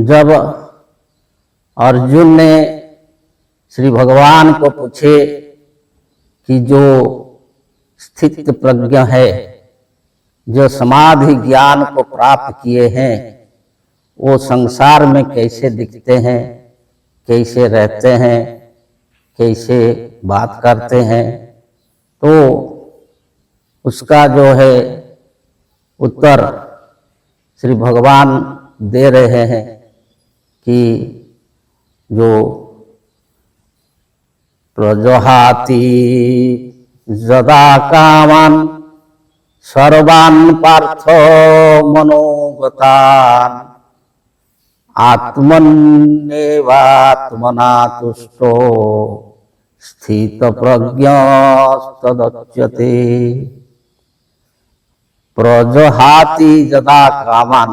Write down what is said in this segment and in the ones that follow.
जब अर्जुन ने श्री भगवान को पूछे कि जो स्थित प्रज्ञ है, जो समाधि ज्ञान को प्राप्त किए हैं, वो संसार में कैसे दिखते हैं, कैसे रहते हैं, कैसे बात करते हैं, तो उसका जो है उत्तर श्री भगवान दे रहे हैं कि जो प्रजहाति यदा कामान सर्वान् पार्थ मनोगतान् आत्मन्येवात्मना तुष्टो स्थित प्रज्ञस्तदच्यते। प्रजहाति यदा कामान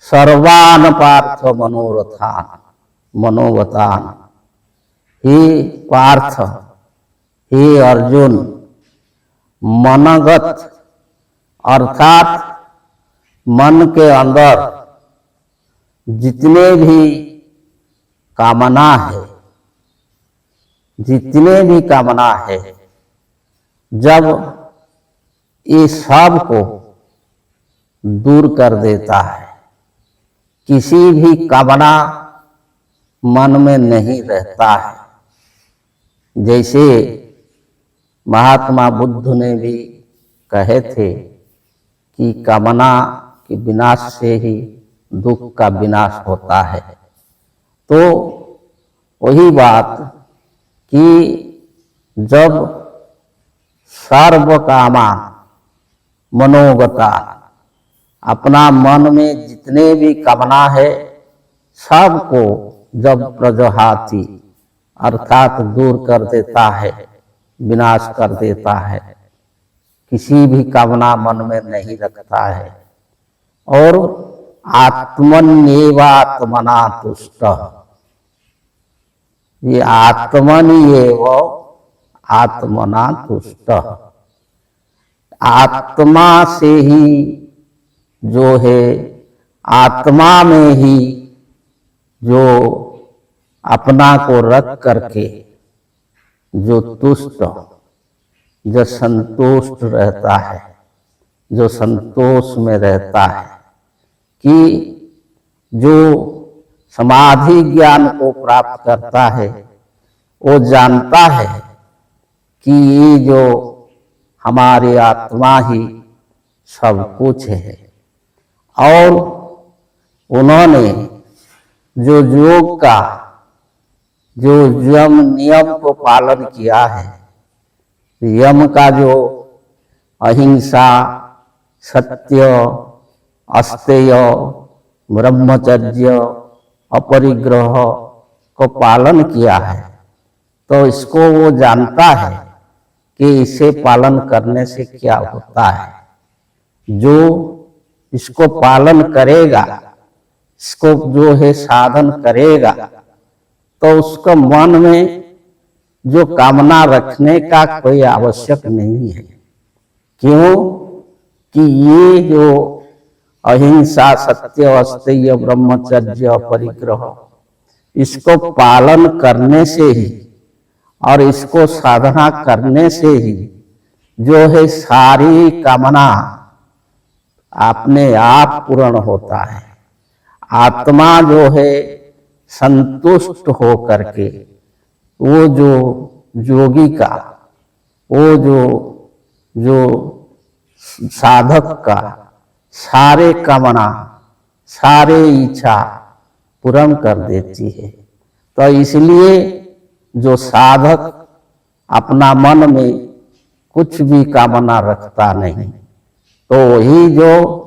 सर्वान् पार्थ मनोगतान्। हे पार्थ, हे अर्जुन, मनगत अर्थात मन के अंदर जितने भी कामना है, जब ये सब को दूर कर देता है, किसी भी कामना मन में नहीं रहता है। जैसे महात्मा बुद्ध ने भी कहे थे कि कामना के विनाश से ही दुख का विनाश होता है। तो वही बात कि जब सर्व कामा मनोगता, अपना मन में जितने भी कामना है सबको जब प्रजहाति अर्थात दूर कर देता है, विनाश कर देता है, किसी भी कामना मन में नहीं रखता है, और आत्मन्येवात्मना तुष्ट, ये आत्मन्येव आत्मना तुष्ट, आत्मा से ही जो है, आत्मा में ही जो अपना को रख करके जो तुष्ट, जो संतुष्ट रहता है, जो संतोष में रहता है, कि जो समाधि ज्ञान को प्राप्त करता है, वो जानता है कि ये जो हमारी आत्मा ही सब कुछ है। और उन्होंने जो योग का जो यम नियम को पालन किया है, यम का जो अहिंसा, सत्य, अस्तेय, ब्रह्मचर्य, अपरिग्रह को पालन किया है, तो इसको वो जानता है कि इसे पालन करने से क्या होता है। जो इसको पालन करेगा, इसको जो है साधन करेगा, तो उसका मन में जो कामना रखने का कोई आवश्यक नहीं है। क्यों कि ये जो अहिंसा, सत्य, अस्तेय, ब्रह्मचर्य, परिग्रह, इसको पालन करने से ही और इसको साधना करने से ही जो है सारी कामना अपने आप पूर्ण होता है। आत्मा जो है संतुष्ट हो करके, वो जो योगी का, वो जो साधक का सारे कामना, सारे इच्छा पूर्ण कर देती है। तो इसलिए जो साधक अपना मन में कुछ भी कामना रखता नहीं, तो वही जो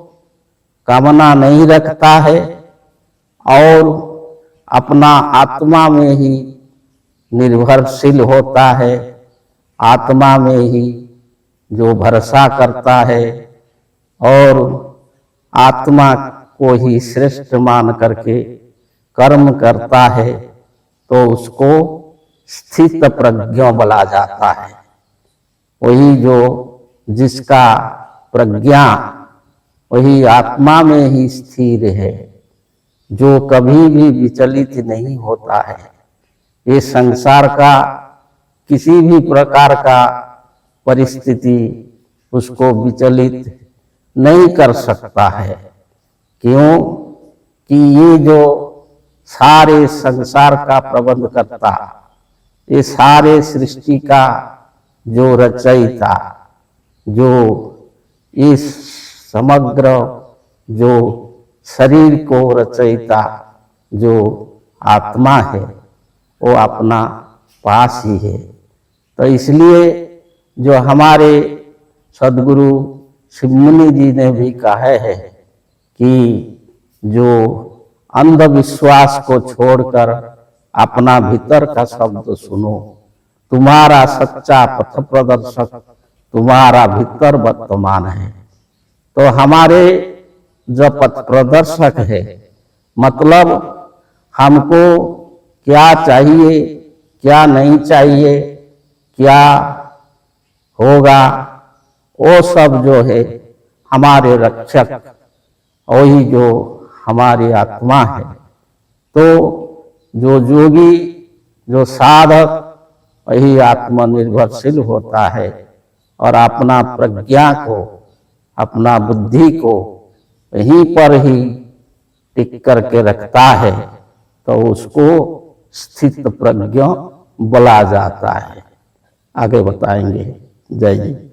कामना नहीं रखता है और अपना आत्मा में ही निर्भरशील होता है, आत्मा में ही जो भरोसा करता है और आत्मा को ही श्रेष्ठ मान करके कर्म करता है, तो उसको स्थित प्रज्ञ बोला जाता है। वही जो जिसका प्रज्ञा वही आत्मा में ही स्थिर है, जो कभी भी विचलित नहीं होता है। ये संसार का किसी भी प्रकार का परिस्थिति उसको विचलित नहीं कर सकता है। क्यों कि ये जो सारे संसार का प्रबंध करता, ये सारे सृष्टि का जो रचयिता, जो इस समग्र जो शरीर को रचयिता जो आत्मा है, वो अपना पास ही है। तो इसलिए जो हमारे सद्गुरु शिवमुनि जी ने भी कहा है कि जो अंधविश्वास को छोड़कर अपना भीतर का शब्द सुनो, तुम्हारा सच्चा पथ प्रदर्शक तुम्हारा भीतर वर्तमान है। तो हमारे जो पथ प्रदर्शक है, मतलब हमको क्या चाहिए, क्या नहीं चाहिए, क्या होगा, वो सब जो है हमारे रक्षक, वही जो हमारी आत्मा है। तो जो योगी, जो साधक, वही आत्मनिर्भरशील होता है और अपना प्रज्ञा को, अपना बुद्धि को वहीं पर ही टिक करके रखता है, तो उसको स्थित प्रज्ञ बोला जाता है। आगे बताएंगे। जय जी।